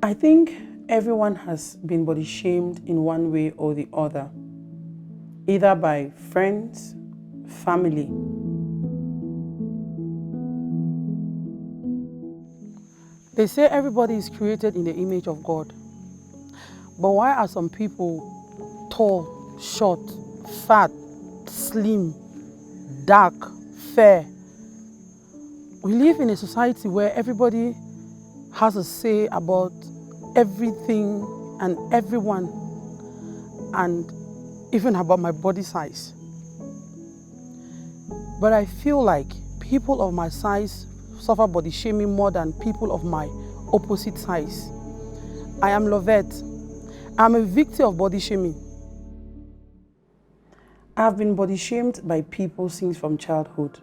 I think everyone has been body shamed in one way or the other, either by friends, family. They say everybody is created in the image of God. But why are some people tall, short, fat, slim, dark, fair? We live in a society where everybody has a say about everything and everyone, and even about my body size. But I feel like people of my size suffer body shaming more than people of my opposite size. I am Lovette. I'm a victim of body shaming. I've been body shamed by people since from childhood.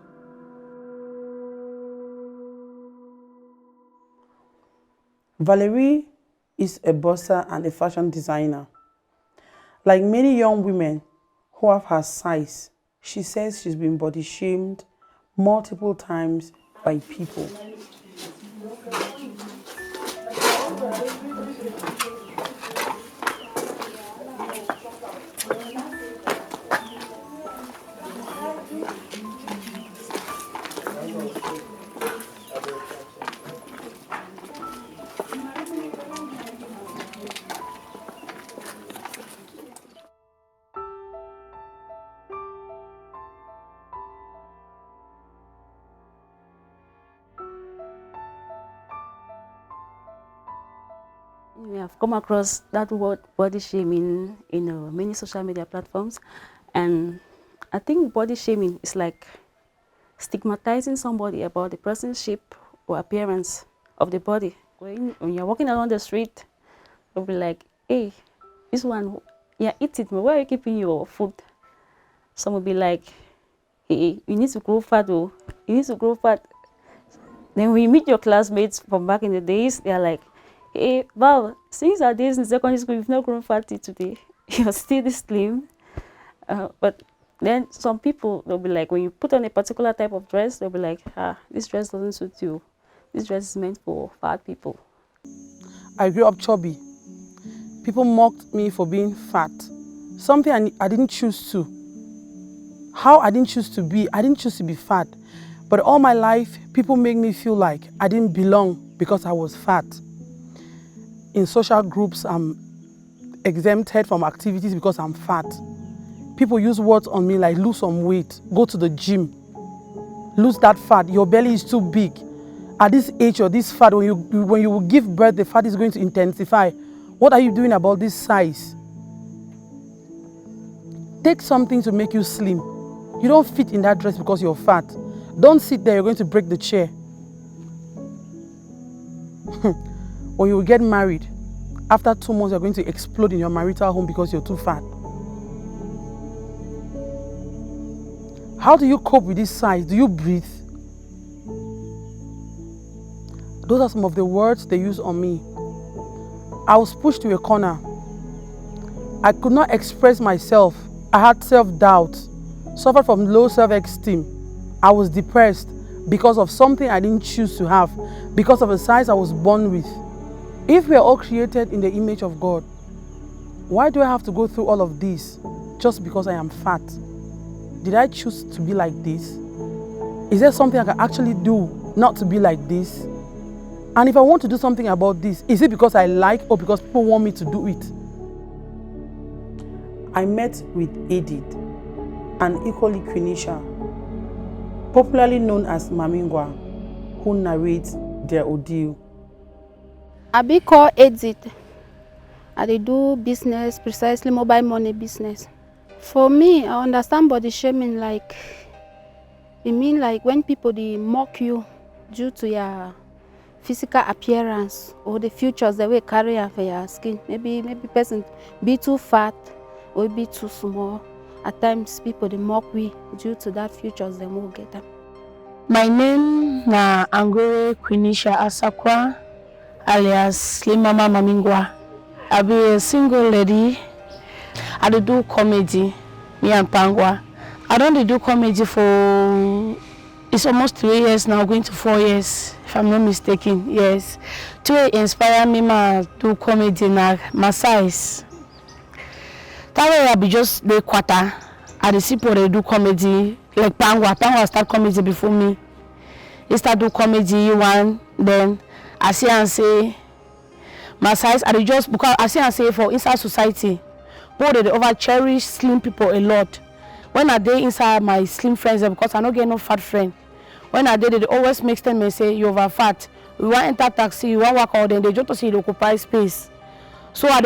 Valerie is a bosser and a fashion designer. Like many young women who have her size, she says she's been body shamed multiple times by people. We have come across that word body shaming in many social media platforms, and I think body shaming is like stigmatizing somebody about the person's shape or appearance of the body. When you're walking along the street, they'll be like, hey, this one, yeah, eat it, but where are you keeping your food? Some will be like, hey, you need to grow fat, oh, you need to grow fat. Then when you meet your classmates from back in the days, they're like, hey, Val, since our days in secondary school, you've not grown fatty today. You're still this slim. But then some people, they'll be like, when you put on a particular type of dress, they'll be like, this dress doesn't suit you. This dress is meant for fat people. I grew up chubby. People mocked me for being fat. Something I didn't choose to. How I didn't choose to be. I didn't choose to be fat. But all my life, people make me feel like I didn't belong because I was fat. In social groups, I'm exempted from activities because I'm fat. People use words on me like lose some weight, go to the gym, lose that fat, your belly is too big. At this age or this fat, when you will give birth, the fat is going to intensify. What are you doing about this size? Take something to make you slim. You don't fit in that dress because you're fat. Don't sit there, you're going to break the chair. When you get married, after 2 months, you're going to explode in your marital home because you're too fat. How do you cope with this size? Do you breathe? Those are some of the words they use on me. I was pushed to a corner. I could not express myself. I had self-doubt, suffered from low self-esteem. I was depressed because of something I didn't choose to have, because of a size I was born with. If we are all created in the image of God, why do I have to go through all of this just because I am fat? Did I choose to be like this? Is there something I can actually do not to be like this? And if I want to do something about this, is it because I like or because people want me to do it? I met with Edith, an equally Quenisha, popularly known as Mamingwa, who narrates their ordeal. I be called Edith. I do business, precisely mobile money business. For me, I understand body shaming like, it means like when people they mock you due to your physical appearance or the features they will carry for your skin. Maybe person be too fat or be too small. At times people they mock we due to that features they will get them. My name na Angore Quenisha Asakwa, alias Slim Mama Mamingwa. I be a single lady. I do comedy, me and Pangwa. I don't do comedy for, it's almost 3 years now, going to 4 years. if I'm not mistaken. Yes. To inspire me ma do comedy na my size. That way I be just the quarter. I see people they do comedy like Pangwa start comedy before me. He start do comedy one, then I see and say my size I just because I see and say for inside society, both they over cherish slim people a lot. When I dey inside my slim friends because I don't get no fat friend. When I did it, they always make them say you over fat. We want enter taxi, you want walk out, then they just say you occupy space. So I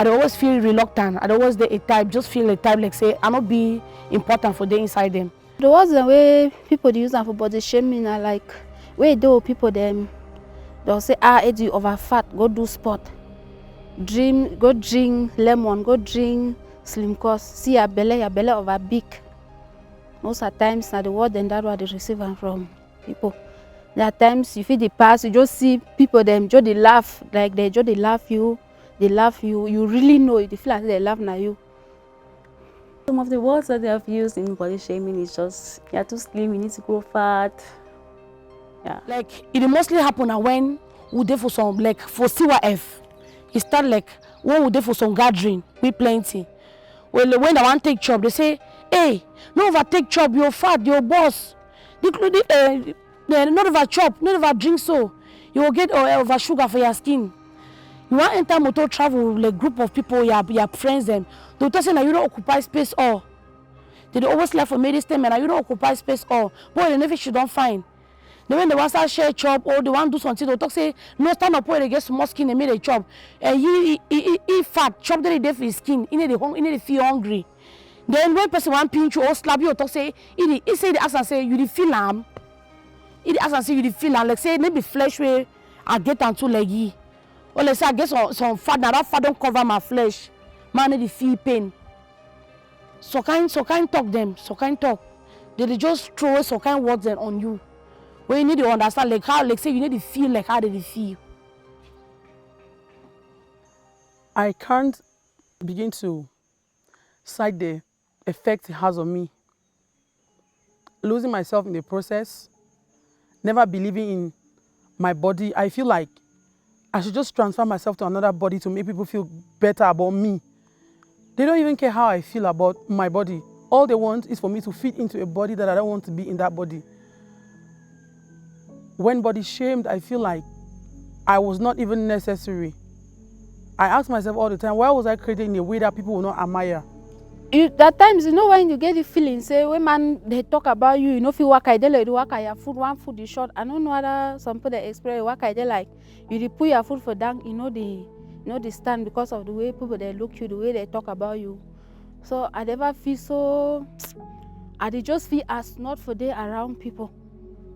always feel reluctant. I always dey a type, just feel a type like say I not be important for the inside them. The words the way people dey use them for body shaming are like where though people them they'll say Eddie over fat, go do sport. Go drink lemon, go drink slim cause see your belly over big. Most of the times now the word and that what they receive from people. There are times you feel the past, you just see people them just they laugh, like they just they laugh you, you really know it, you feel like they laugh at you. Some of the words that they have used in body shaming is just you're too slim, you need to grow fat. Yeah. Like it mostly happen when we dey for some like for CYF. It start like when we dey for some gathering, we plenty. Well, when they want take job, they say, hey, no overtake chop, you're fat, you're boss. Not over chop, not over drink so. You will get over sugar for your skin. You want enter motor travel like group of people, your friends them. They'll tell you that you don't occupy space all. They always left for me this time and you don't occupy space all. Boy, they never should don't find. Then when they want to share chop or they want to do something, they'll talk say, no stand up where they get small skin and make a chop. He fat, chop that they for his skin, he need to feel hungry. Then when person want pinch you or slap you or talk say, he say the answer say you the feel am. He the answer say you the feel am like say maybe flesh way I get onto leggy. Or let's say I get some fat now that fat don't cover my flesh. Man need the feel pain. So kind talk them, so kind talk. They just throw so kind words then on you. When you need to understand like how like say you need to feel like how they feel. I can't begin to cite the effect it has on me. Losing myself in the process, never believing in my body. I feel like I should just transfer myself to another body to make people feel better about me. They don't even care how I feel about my body. All they want is for me to fit into a body that I don't want to be in that body. When body shamed, I feel like I was not even necessary. I ask myself all the time, why was I created in a way that people will not admire? That times, you know, when you get the feeling, say, when man, they talk about you, you know, feel waka, they like waka, your food, one food is short. I don't know other, some people they express waka, they like, you put your food for down, you know, the stand because of the way people, they look you, the way they talk about you. So I never feel so, I just feel as not for day around people.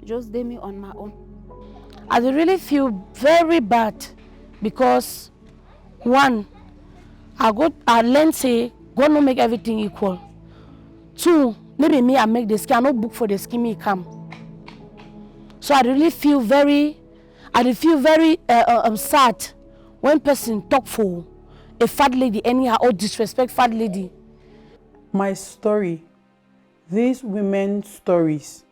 Just day me on my own. I really feel very bad because one, I learn say God no make everything equal. Two, maybe me I make the skin, I no book for the skin me come. So I really feel very sad when person talk for a fat lady anyhow or disrespect fat lady. My story, these women's stories,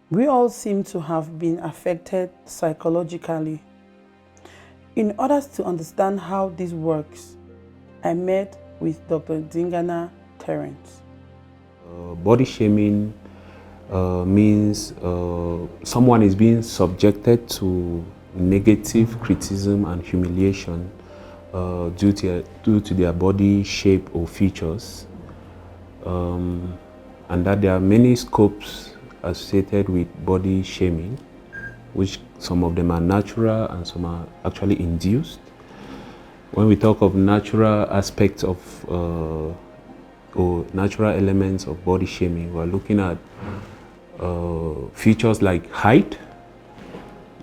we all seem to have been affected psychologically. In order to understand how this works, I met with Dr. Dingana Terence. Body shaming means someone is being subjected to negative criticism and humiliation due to their body shape or features, and that there are many scopes associated with body shaming, which some of them are natural and some are actually induced. When we talk of natural aspects of or natural elements of body shaming, we're looking at features like height,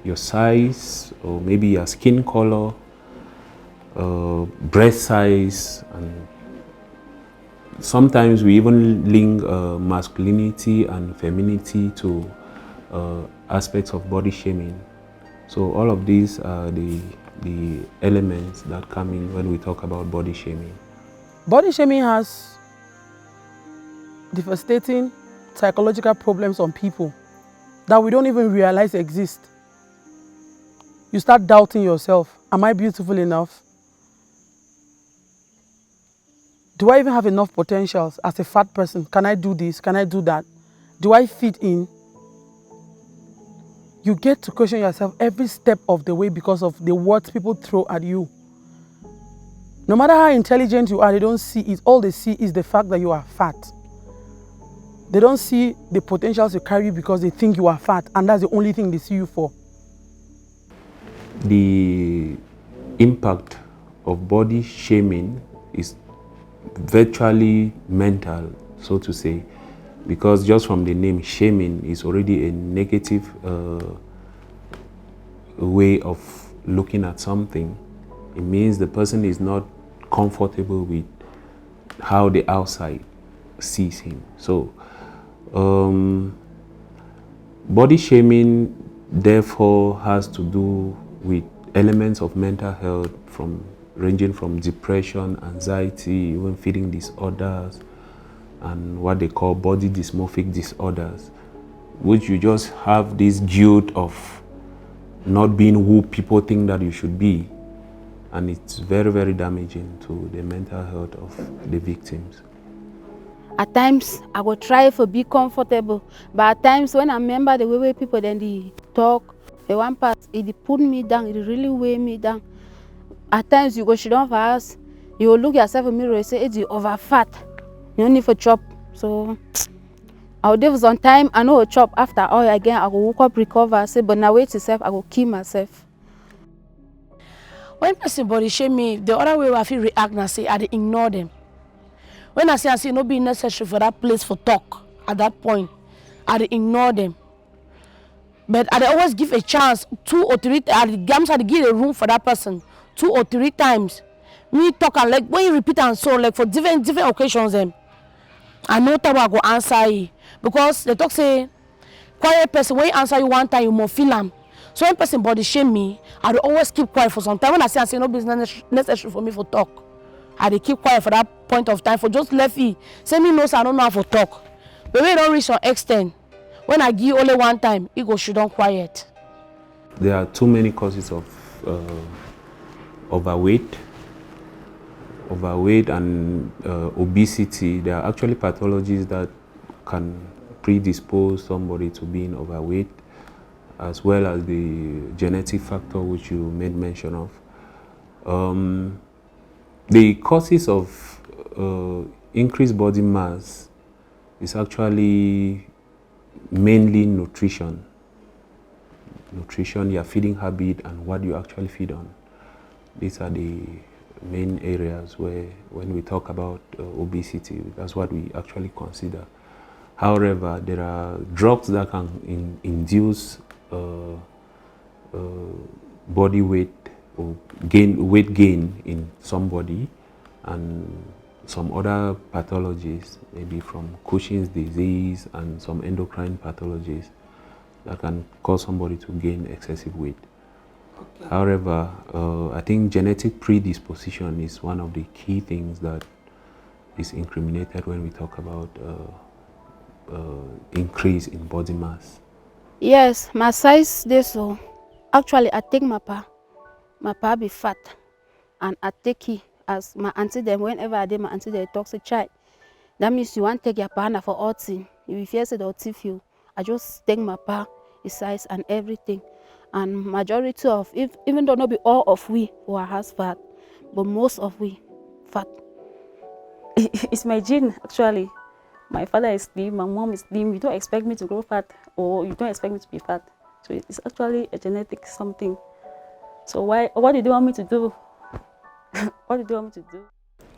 your size, or maybe your skin color, breast size, and sometimes we even link masculinity and femininity to aspects of body shaming. So all of these are the elements that come in when we talk about body shaming. Body shaming has devastating psychological problems on people. that we don't even realize exist. You start doubting yourself. Am I beautiful enough? Do I even have enough potentials as a fat person? Can I do this? Can I do that? Do I fit in? You get to question yourself every step of the way because of the words people throw at you. No matter how intelligent you are, they don't see it. All they see is the fact that you are fat. They don't see the potentials you carry because they think you are fat, and that's the only thing they see you for. The impact of body shaming is virtually mental, so to say, because just from the name, shaming is already a negative way of looking at something. It means the person is not comfortable with how the outside sees him. So body shaming therefore has to do with elements of mental health, ranging from depression, anxiety, even feeding disorders, and what they call body dysmorphic disorders, which you just have this guilt of not being who people think that you should be. And it's very, very damaging to the mental health of the victims. At times, I will try to be comfortable, but at times when I remember the way people then they talk, the one part, it put me down, it really weigh me down. At times you go sit down for us, you will look yourself in the mirror and say, it's over fat, you don't need to chop. So I will do some time, I know a chop after all again, I will wake up, recover, say, but now wait yourself, I will kill myself. When person body shame me, the other way I feel react and say, I dey ignore them. When I say no be necessary for that place for talk at that point, I dey ignore them. But I dey always give a chance 2 or 3 times. I dey give a room for that person 2 or 3 times. Me talk and like when you repeat and so like for different occasions them. I know time I go answer you because they talk say quiet person when you answer you one time you must feel am. So when person body shame me, I dey always keep quiet for some time. When I say no business necessary for me for talk, I dey keep quiet for that point of time for just left it. Say me knows I don't know how to talk. But when you don't reach some extent, when I give only one time, it go shut down quiet. There are too many causes of overweight and obesity. There are actually pathologies that can predispose somebody to being overweight, as well as the genetic factor which you made mention of. The causes of increased body mass is actually mainly nutrition, your feeding habit, and what you actually feed on. These are the main areas where, when we talk about obesity, that's what we actually consider. However, there are drugs that can induce body weight or weight gain in somebody, and some other pathologies, maybe from Cushing's disease and some endocrine pathologies that can cause somebody to gain excessive weight. Okay. However, I think genetic predisposition is one of the key things that is incriminated when we talk about increase in body mass. Yes, my size this so. Actually, I take my pa be fat, and I take it as my auntie them. Whenever I did, my auntie they talk to child. That means you want to take your partner for outing. If you fear say the outing you, I just take my pa, his size and everything. And majority of, even though not be all of we who are has fat, but most of we fat. It's my gene actually. My father is slim, my mom is slim. You don't expect me to grow fat, or you don't expect me to be fat. So it's actually a genetic something. So what did you want me to do? What did you want me to do?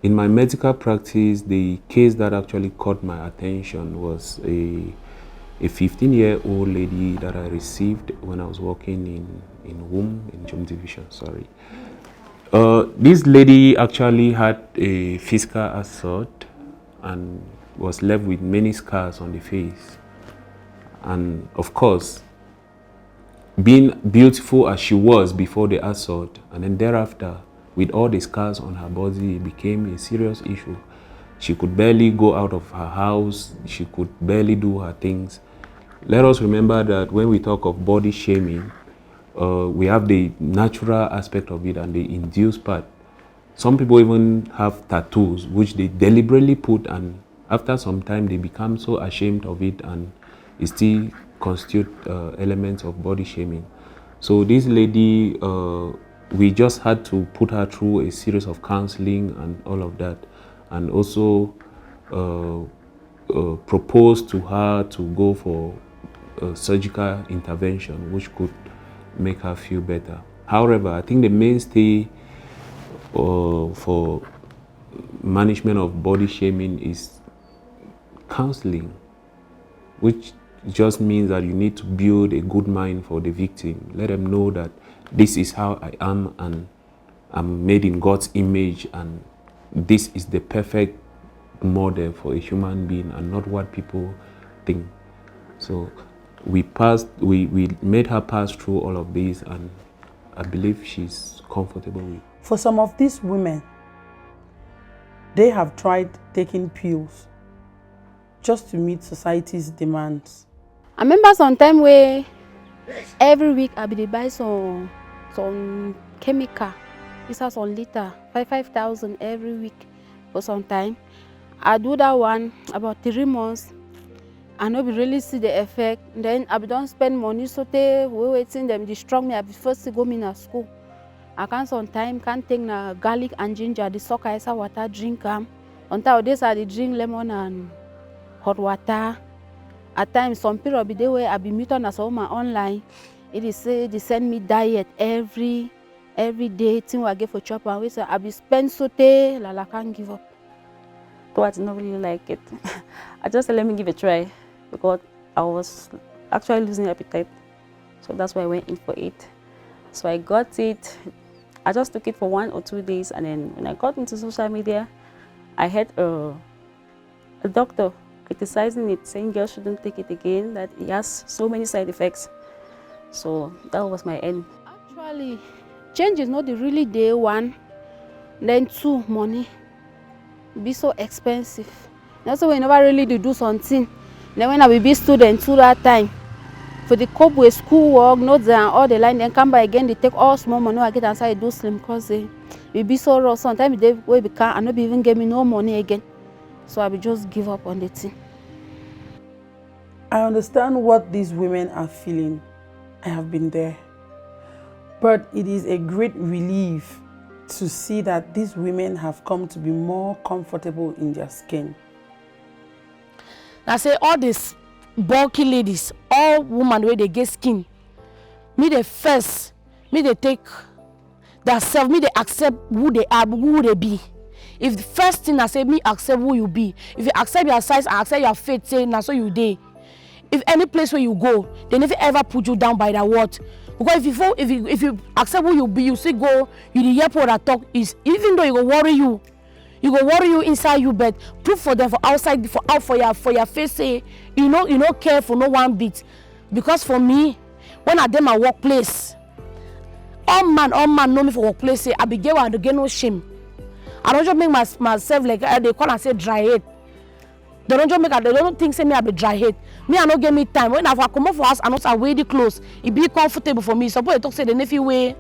In my medical practice, the case that actually caught my attention was a 15-year-old lady that I received when I was working in WOM, in Jom Division, sorry. This lady actually had a physical assault and was left with many scars on the face. And of course, being beautiful as she was before the assault, and then thereafter, with all the scars on her body, it became a serious issue. She could barely go out of her house, she could barely do her things. let us remember that when we talk of body shaming, we have the natural aspect of it and the induced part. Some people even have tattoos which they deliberately put, and after some time they become so ashamed of it, and it still constitute elements of body shaming. So this lady, we just had to put her through a series of counseling and all of that, and also propose to her to go for surgical intervention which could make her feel better. However, I think the mainstay for management of body shaming is counseling, which just means that you need to build a good mind for the victim. Let them know that this is how I am, and I'm made in God's image, and this is the perfect model for a human being and not what people think. So we made her pass through all of this, and I believe she's comfortable with. For some of these women, they have tried taking pills just to meet society's demands. I remember some time where every week I be buy some chemical. This has some liter, 5,000 every week for some time. I do that one about 3 months. I no be really see the effect. Then I be don't spend money so they waiting them destroy me. I be first to go in a school. I can't sometimes can't take na garlic and ginger, the soak ice water drink them. On top of this I drink lemon and hot water. At times some period be there where I be meet on as my online. It is say they send me diet every day thing I get for chop, and we say I be spend so I can't give up. Though I did not really like it. I just said let me give it a try, because I was actually losing appetite. So that's why I went in for it. So I got it. I just took it for 1 or 2 days, and then when I got into social media, I had a doctor criticizing it, saying girls shouldn't take it again, that it has so many side effects. So that was my end. Actually, change is not the really day one. Then 2, money be so expensive. That's why we never really do something. Then when I will be student too that time, for the cope with school work, notes and all the line, then come back again, they take all small money I get and say do slim, because they be so rough. Sometimes they will be can't and not even give me no money again. So I will just give up on the thing. I understand what these women are feeling. I have been there. But it is a great relief to see that these women have come to be more comfortable in their skin. I say all these bulky ladies, all women where they get skin, me they first, me they take themselves, me they accept who they are, who they be. If the first thing I say, me accept who you be. If you accept your size and accept your faith, say now so you day. If any place where you go, they never ever put you down by the word. Because if you accept who you be, you see go, you the airport that talk is, even though you go worry you inside you, but prove for them for outside, for out for your face, say you know care for no one bit. Because for me, when I did my workplace, all man know me for workplace, say I be get one, I get no shame. I don't just make myself like they call and say dry head. They don't think say me I be dry head. Me I don't get me time. When I come up for us, I know I wear the clothes. It be comfortable for me. Suppose they talk say the nephew way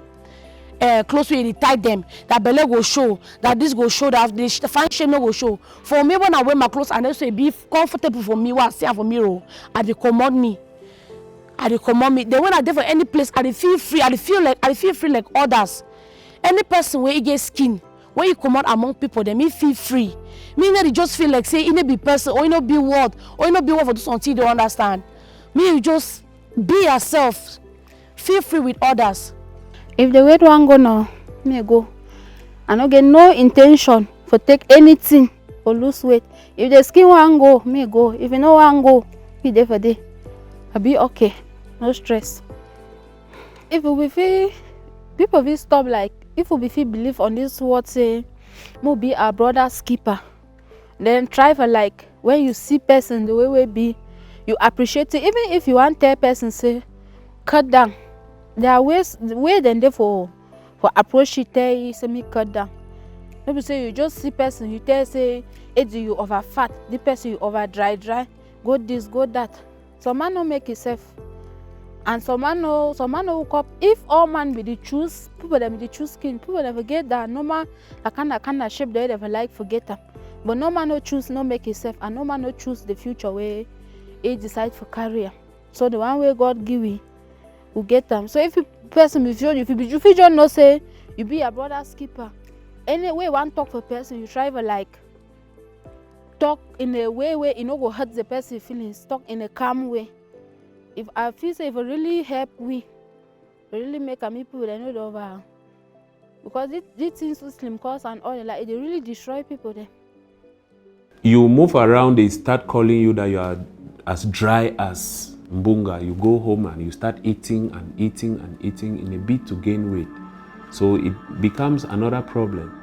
close way they tie them. That belly go show. That this go show. That the fine shape no go show. For me when I wear my clothes and they say be comfortable for me. What I say for me, I they command me. Then when I dey for any place, I feel free. I feel free like others. Any person where you get skin, when you come out among people, they may feel free. Me they just feel like say you no be person, or you no be word, or you no be word for do something they understand. Me you just be yourself. Feel free with others. If the weight one go now, me go. I no get no intention for take anything or lose weight. If the skin one go, me go. If you no one go, be there for day. I be okay, no stress. If we feel people will stop like if we feel believe on this word say, mo be our brother's keeper. Then try for like when you see person the way we be, you appreciate it. Even if you want tell person say, cut down. There are ways then there for approach it tell you say me cut down. Maybe say you just see person, you tell say, hey, do you over fat, the person you over dry, go this, go that. Some man no make himself. And some man no hook up. If all man be the choose, people them be the choose skin, people never get that normal that kind of shape they never like forget them. But no man no choose no make himself, and no man no choose the future way he decide for career. So the one way God give we will get them. So if you person if you just no say you be a brother's keeper. Anyway, one talk for person, you try to like talk in a way where you know go hurt the person's feelings, talk in a calm way. If I feel say if it really help we really make a people they know over because these things with slim cost and all like they really destroy people there. You move around, they start calling you that you are as dry as mbunga. You go home and you start eating and eating and eating in a bit to gain weight. So it becomes another problem.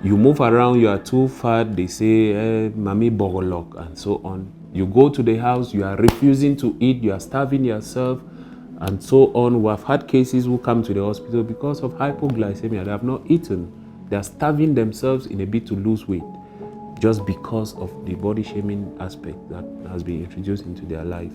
You move around, you are too fat, they say, mami bogolok, and so on. You go to the house, you are refusing to eat, you are starving yourself, and so on. We have had cases who come to the hospital because of hypoglycemia. They have not eaten. They are starving themselves in a bit to lose weight, just because of the body shaming aspect that has been introduced into their life.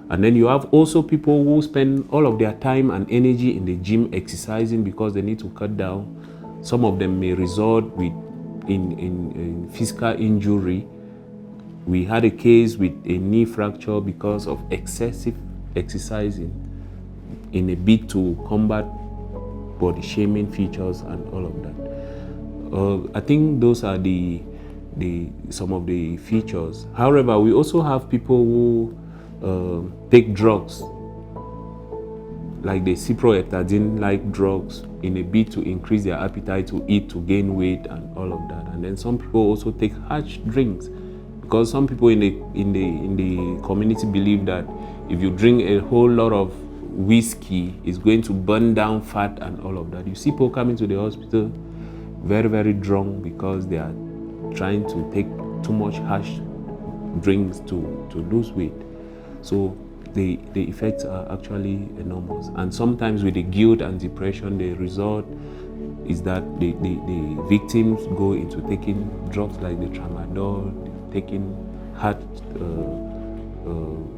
And then you have also people who spend all of their time and energy in the gym exercising because they need to cut down. Some of them may result in physical injury. We had a case with a knee fracture because of excessive exercising in a bid to combat body shaming features and all of that. I think those are some of the features. However, we also have people who take drugs, like the ciproetadine-like drugs, in a bid to increase their appetite to eat, to gain weight, and all of that. And then some people also take harsh drinks, because some people in the community believe that if you drink a whole lot of whiskey, it's going to burn down fat and all of that. You see people coming to the hospital very, very drunk because they are trying to take too much harsh drinks to lose weight. So the effects are actually enormous. And sometimes with the guilt and depression, the result is that the victims go into taking drugs like the tramadol, taking hard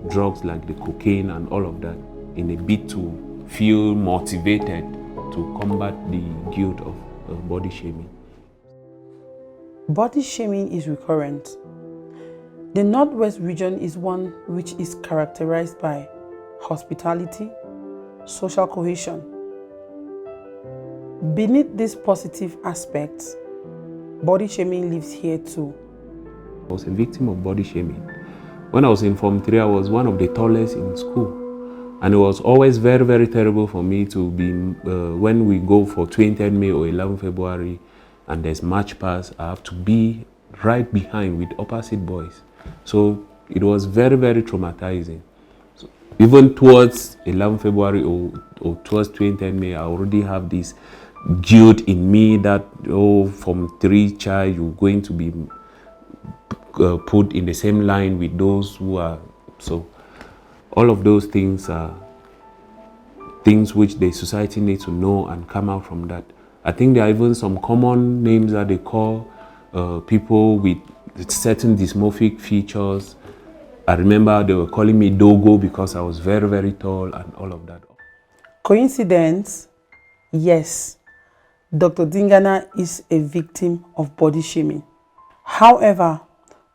drugs like the cocaine and all of that in a bid to feel motivated to combat the guilt of body shaming. Body shaming is recurrent. The Northwest region is one which is characterized by hospitality, social cohesion. Beneath these positive aspects, body shaming lives here too. I was a victim of body shaming. When I was in Form 3, I was one of the tallest in school. And it was always very, very terrible for me to be, when we go for 20th May or 11 February and there's march past, I have to be right behind with opposite boys. So it was very, very traumatizing. So even towards 11 February or towards 20th May, I already have this guilt in me that, from 3 child, you're going to be put in the same line with those who are. So all of those things are things which the society needs to know and come out from that. I think there are even some common names that they call people with certain dysmorphic features. I remember they were calling me Dogo because I was very, very tall and all of that. Coincidence? Yes. Dr. Dingana is a victim of body shaming. However,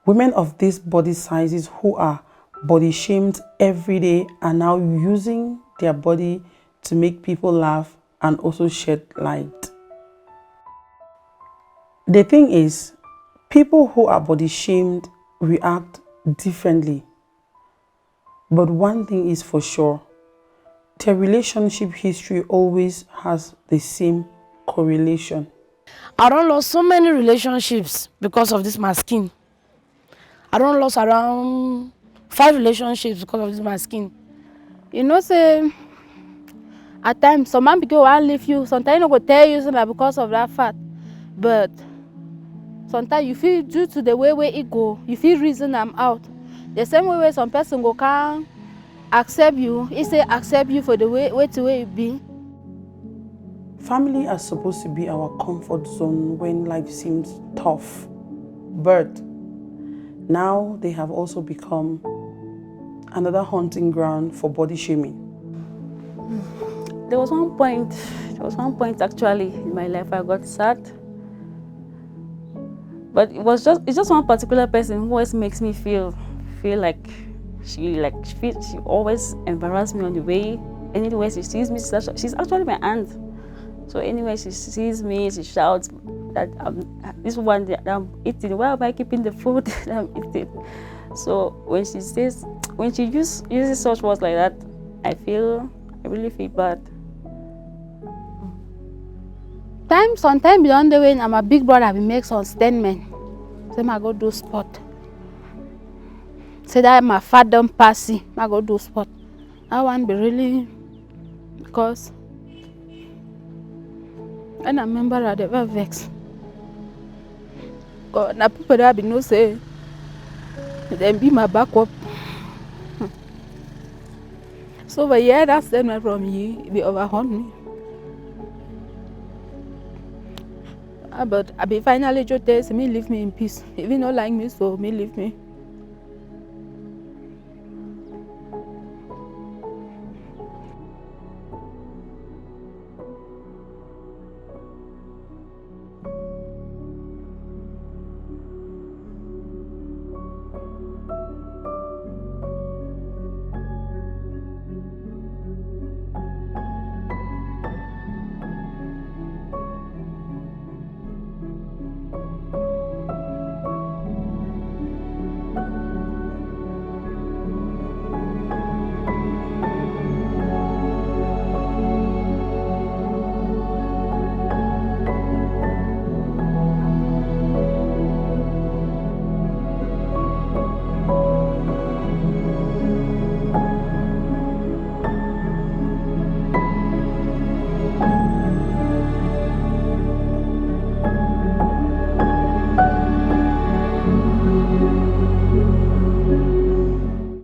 women of these body sizes who are body shamed every day are now using their body to make people laugh and also shed light. The thing is, people who are body shamed react differently. But one thing is for sure, their relationship history always has the same correlation. I don't lost so many relationships because of this my skin. I don't lost around 5 relationships because of this my skin. You know, say at times some man because I leave you, sometimes I go tell you something because of that fat. But sometimes you feel due to the way it go, you feel reason I'm out. The same way some person go can't accept you, he say accept you for the way you be. Family are supposed to be our comfort zone when life seems tough. But now they have also become another hunting ground for body shaming? There was one point actually in my life I got sad. But it's just one particular person who always makes me feel like she always embarrasses me on the way. Anyway, she sees me, she's actually my aunt. So anyway, she sees me, she shouts that this one that I'm eating. Why am I keeping the food that I'm eating? So when she uses such words like that, I really feel bad. Sometimes beyond the way, I'm a big brother, we make some statement. Say I go do sport. Say that my father don't pass it, I go do sport. I want be really, because when I remember I never vex. God, now people that be no say, then be my backup. So but yeah, that statement from you, it be overwhelmed me. But I be finally just say me leave me in peace. If you don't like me, so me leave me.